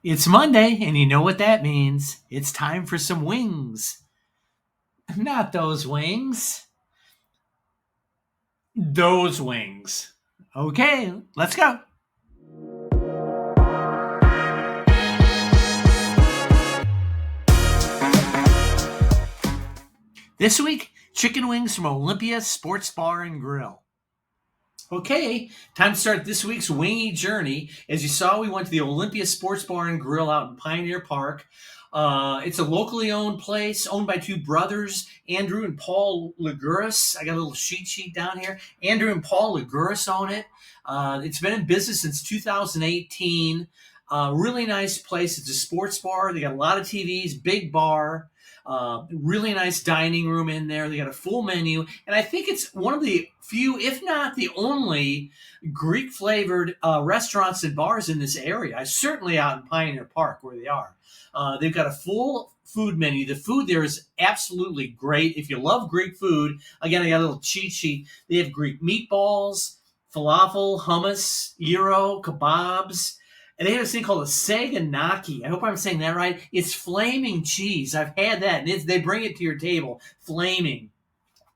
It's Monday, and you know what that means. It's time for some wings. Not those wings, those wings. Okay, let's go. This week, chicken wings from Olympia Sports Bar and Grill. Okay, time to start this week's wingy journey. As you saw, we went to the Olympia Sports Bar and Grill out in Pioneer Park. It's a locally owned place owned by two brothers, Andrew and Paul Laguris. I got a little sheet down here. Andrew and Paul Laguris own it. It's been in business since 2018. Really nice place. It's a sports bar. They got a lot of TVs, big bar. Really nice dining room in there. They got a full menu, and I think it's one of the few, if not the only, Greek flavored restaurants and bars in this area. Certainly out in Pioneer Park where they are. They've got a full food menu. The food there is absolutely great. If you love Greek food, again, I got a little cheat sheet. They have Greek meatballs, falafel, hummus, gyro, kebabs. And they have this thing called a saganaki. I hope I'm saying that right. It's flaming cheese. I've had that, and they bring it to your table, flaming.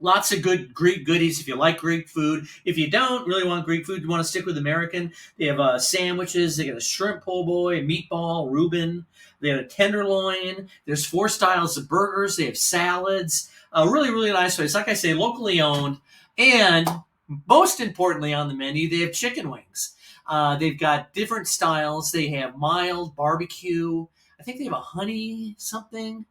Lots of good Greek goodies if you like Greek food. If you don't really want Greek food, you want to stick with American, they have sandwiches. They got a shrimp po' boy, a meatball, Reuben. They have a tenderloin. There's 4 styles of burgers. They have salads. Really, really nice place. Like I say, locally owned. And most importantly on the menu, they have chicken wings. They've got different styles. They have mild barbecue. I think they have a honey something.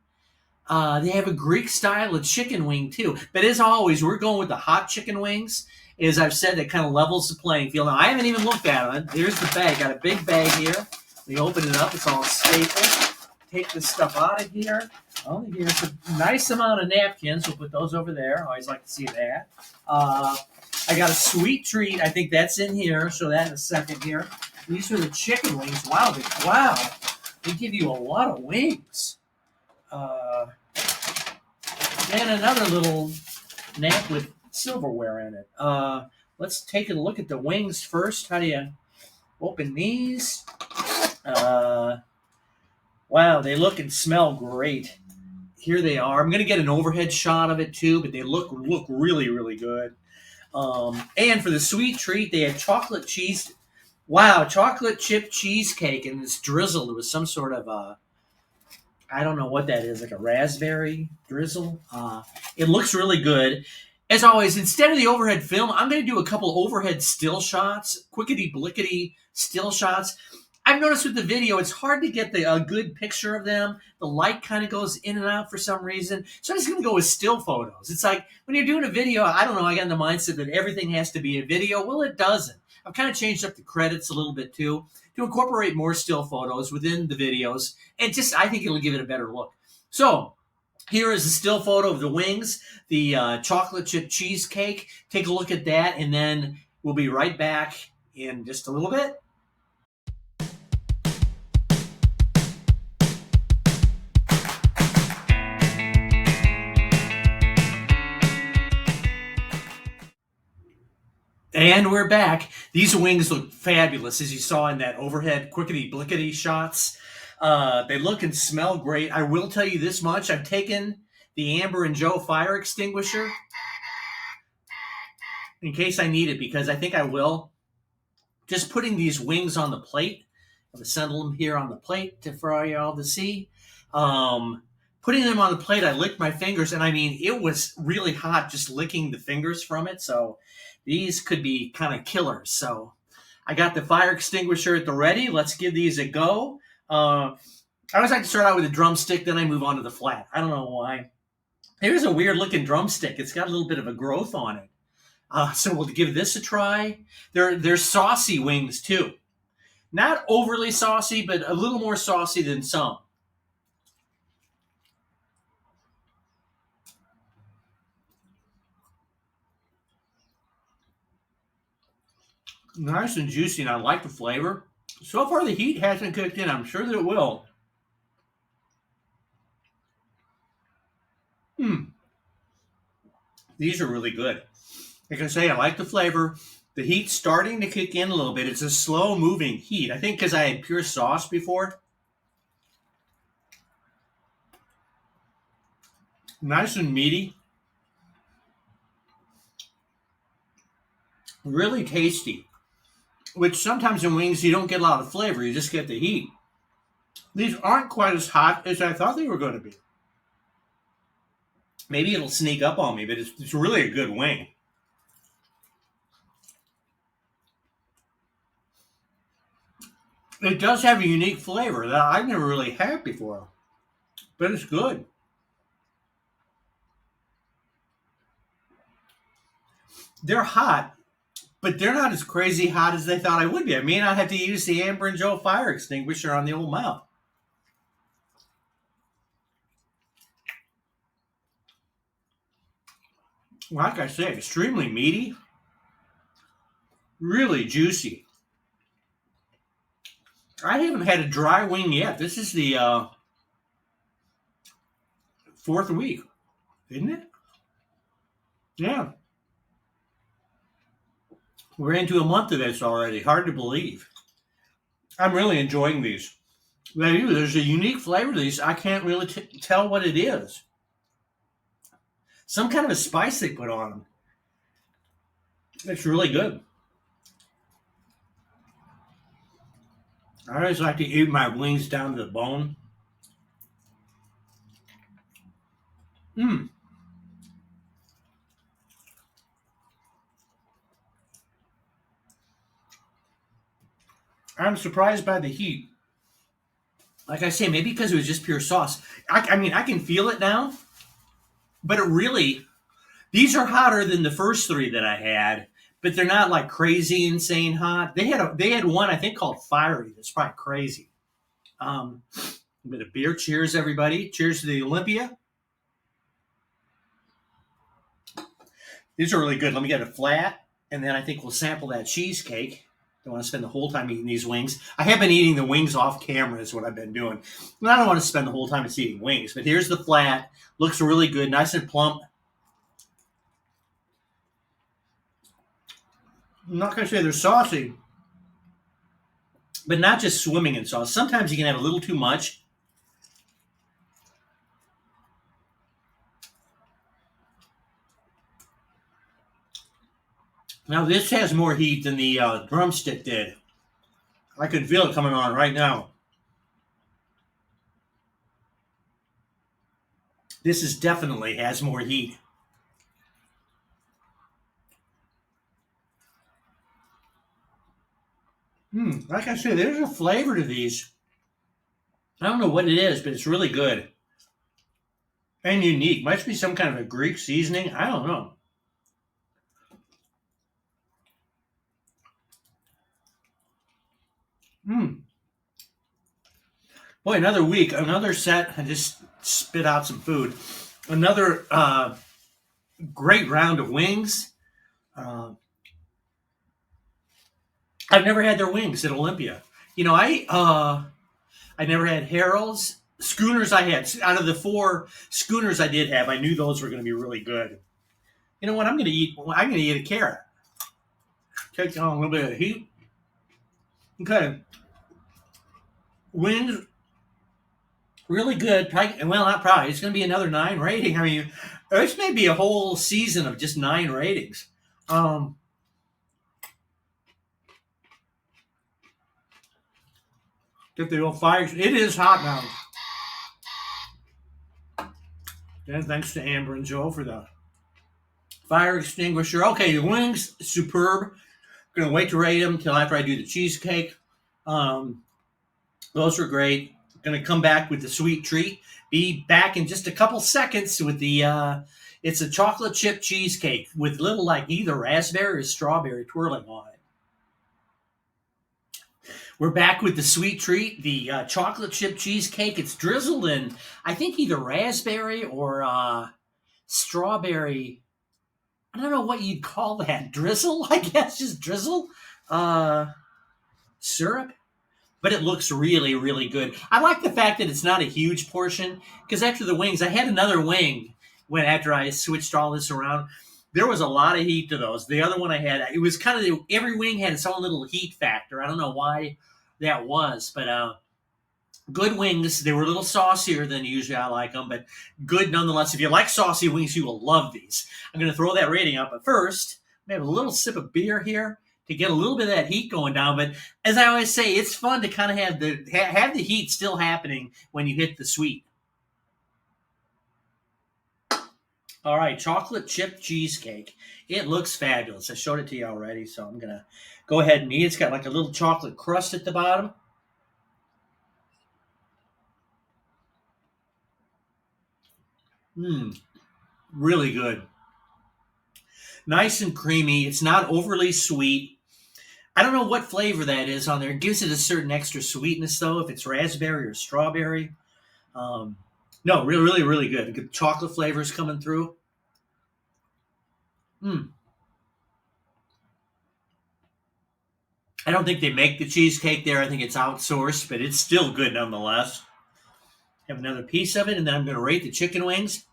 They have a Greek style of chicken wing too. But as always, we're going with the hot chicken wings. As I've said, that kind of levels the playing field. Now, I haven't even looked at it. Here's the bag. Got a big bag here. We open it up. It's all stapled. Take this stuff out of here. Oh, here's a nice amount of napkins. We'll put those over there. I always like to see that. I got a sweet treat. I think that's in here. I'll show that in a second here. These are the chicken wings. Wow. They give you a lot of wings. And another little nap with silverware in it. Let's take a look at the wings first. How do you open these? Wow, they look and smell great. Here they are. I'm going to get an overhead shot of it too, but they look really, really good. And for the sweet treat, they have chocolate chip cheesecake, and it's drizzled with some sort of I don't know what that is, like a raspberry drizzle. It looks really good. As always, instead of the overhead film, I'm going to do a couple overhead still shots, quickety-blickety still shots. I've noticed with the video, it's hard to get a good picture of them. The light kind of goes in and out for some reason. So I'm just going to go with still photos. It's like when you're doing a video, I don't know, I got in the mindset that everything has to be a video. Well, it doesn't. I've kind of changed up the credits a little bit too to incorporate more still photos within the videos. And I think it'll give it a better look. So here is a still photo of the wings, the chocolate chip cheesecake. Take a look at that, and then we'll be right back in just a little bit. And we're back. These wings look fabulous, as you saw in that overhead quickety-blickety shots. They look and smell great. I will tell you this much. I've taken the Amber and Joe fire extinguisher in case I need it, because I think I will. Just putting these wings on the plate. I'm going to settle them here on the plate for all y'all to see. Putting them on the plate, I licked my fingers, and I mean, it was really hot just licking the fingers from it. So these could be kind of killers. So I got the fire extinguisher at the ready. Let's give these a go. I always like to start out with a drumstick, then I move on to the flat. I don't know why. Here's a weird looking drumstick. It's got a little bit of a growth on it. So we'll give this a try. They're saucy wings too. Not overly saucy, but a little more saucy than some. Nice and juicy, and I like the flavor. So far, the heat hasn't kicked in. I'm sure that it will. These are really good. Like I say, I like the flavor. The heat's starting to kick in a little bit. It's a slow-moving heat. I think because I had pure sauce before. Nice and meaty. Really tasty. Which sometimes in wings you don't get a lot of flavor, you just get the heat. These aren't quite as hot as I thought they were going to be. Maybe it'll sneak up on me, but it's really a good wing. It does have a unique flavor that I've never really had before, but it's good. They're hot, but they're not as crazy hot as they thought I would be. I may not have to use the Amber and Joe fire extinguisher on the old mouth. Like I said, extremely meaty, really juicy. I haven't had a dry wing yet. This is the fourth week, isn't it? Yeah. We're into a month of this already. Hard to believe. I'm really enjoying these. There's a unique flavor to these. I can't really tell what it is. Some kind of a spice they put on them. It's really good. I always like to eat my wings down to the bone. Mmm. I'm surprised by the heat. Like I say, maybe because it was just pure sauce. I mean, I can feel it now, but it really, these are hotter than the first three that I had, but they're not like crazy insane hot. They had one I think called Fiery. That's probably crazy. A bit of beer. Cheers, everybody. Cheers to the Olympia. These are really good. Let me get a flat, and then I think we'll sample that cheesecake. Don't want to spend the whole time eating these wings. I have been eating the wings off camera is what I've been doing. And I don't want to spend the whole time just eating wings, but here's the flat. Looks really good, nice and plump. I'm not going to say they're saucy, but not just swimming in sauce. Sometimes you can have a little too much. Now this has more heat than the drumstick did. I can feel it coming on right now. This is definitely has more heat. Like I said, there's a flavor to these. I don't know what it is, but it's really good and unique. Must be some kind of a Greek seasoning. I don't know. Boy, another week, another set. I just spit out some food. Another great round of wings. Uh, I've never had their wings at Olympia. I never had Harold's. Schooners I had. Out of the four schooners I did have, I knew those were going to be really good. You know what? I'm going to eat. I'm going to eat a carrot. Take on a little bit of heat. Okay. Wings, really good. Well, not probably. It's going to be another 9 rating. I mean, this may be a whole season of just 9 ratings. Get the old fire. It is hot now. And thanks to Amber and Joe for the fire extinguisher. Okay, the wings, superb. Gonna wait to rate them until after I do the cheesecake. Those were great. Gonna come back with the sweet treat. Be back in just a couple seconds with the. It's a chocolate chip cheesecake with little like either raspberry or strawberry twirling on it. We're back with the sweet treat, the chocolate chip cheesecake. It's drizzled in, I think, either raspberry or strawberry. I don't know what you'd call that. Drizzle, I guess, just drizzle. Syrup. But it looks really, really good. I like the fact that it's not a huge portion, because after the wings, I had another wing after I switched all this around. There was a lot of heat to those. The other one I had, it was kind of, every wing had its own little heat factor. I don't know why that was, but Good wings. They were a little saucier than usually I like them, but good nonetheless. If you like saucy wings, you will love these. I'm going to throw that rating up, but first, I'm going to have a little sip of beer here to get a little bit of that heat going down. But as I always say, it's fun to kind of have the heat still happening when you hit the sweet. All right, chocolate chip cheesecake. It looks fabulous. I showed it to you already, so I'm going to go ahead and eat. It's got like a little chocolate crust at the bottom. Mmm, really good. Nice and creamy. It's not overly sweet. I don't know what flavor that is on there. It gives it a certain extra sweetness, though, if it's raspberry or strawberry. Um, no, really, really, really good. Good chocolate flavors coming through. Mm. I don't think they make the cheesecake there. I think it's outsourced, but it's still good nonetheless. Have another piece of it, and then I'm going to rate the chicken wings.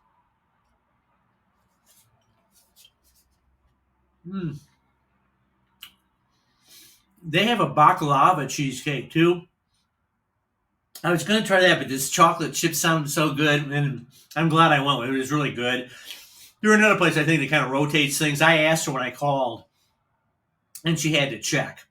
Mm. They have a baklava cheesecake, too. I was going to try that, but this chocolate chip sounded so good, and I'm glad I went with it. It was really good. There's another place I think that kind of rotates things. I asked her when I called, and she had to check.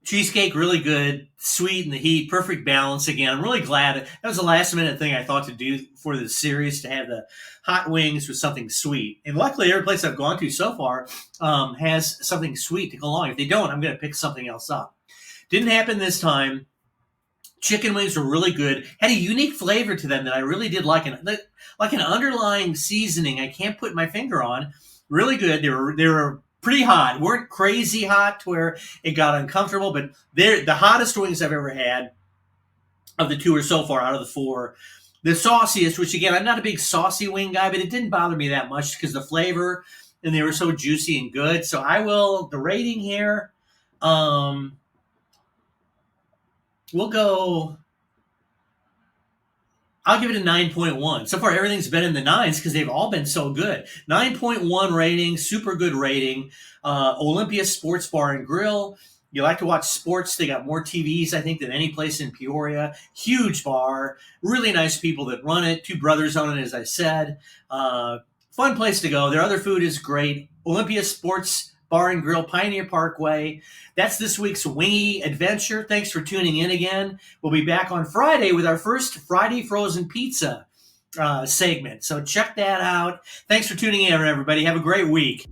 Cheesecake, really good, sweet in the heat, perfect balance. Again, I'm really glad that was the last minute thing I thought to do for this series to have the hot wings with something sweet. And luckily, every place I've gone to so far has something sweet to go along. If they don't, I'm going to pick something else up. Didn't happen this time. Chicken wings were really good. Had a unique flavor to them that I really did like an underlying seasoning I can't put my finger on. Really good. They were pretty hot. Weren't crazy hot to where it got uncomfortable, but they're the hottest wings I've ever had of the two or so far out of the four. The sauciest, which again, I'm not a big saucy wing guy, but it didn't bother me that much because the flavor and they were so juicy and good. So the rating here, um, we'll go I'll give it a 9.1. So far, everything's been in the nines because they've all been so good. 9.1 rating, super good rating. Olympia Sports Bar and Grill. You like to watch sports, they got more TVs, I think, than any place in Peoria. Huge bar. Really nice people that run it. Two brothers own it, as I said. Fun place to go. Their other food is great. Olympia Sports Bar and Grill, Pioneer Parkway. That's this week's Wingy Adventure. Thanks for tuning in again. We'll be back on Friday with our first Friday Frozen Pizza segment. So check that out. Thanks for tuning in, everybody. Have a great week.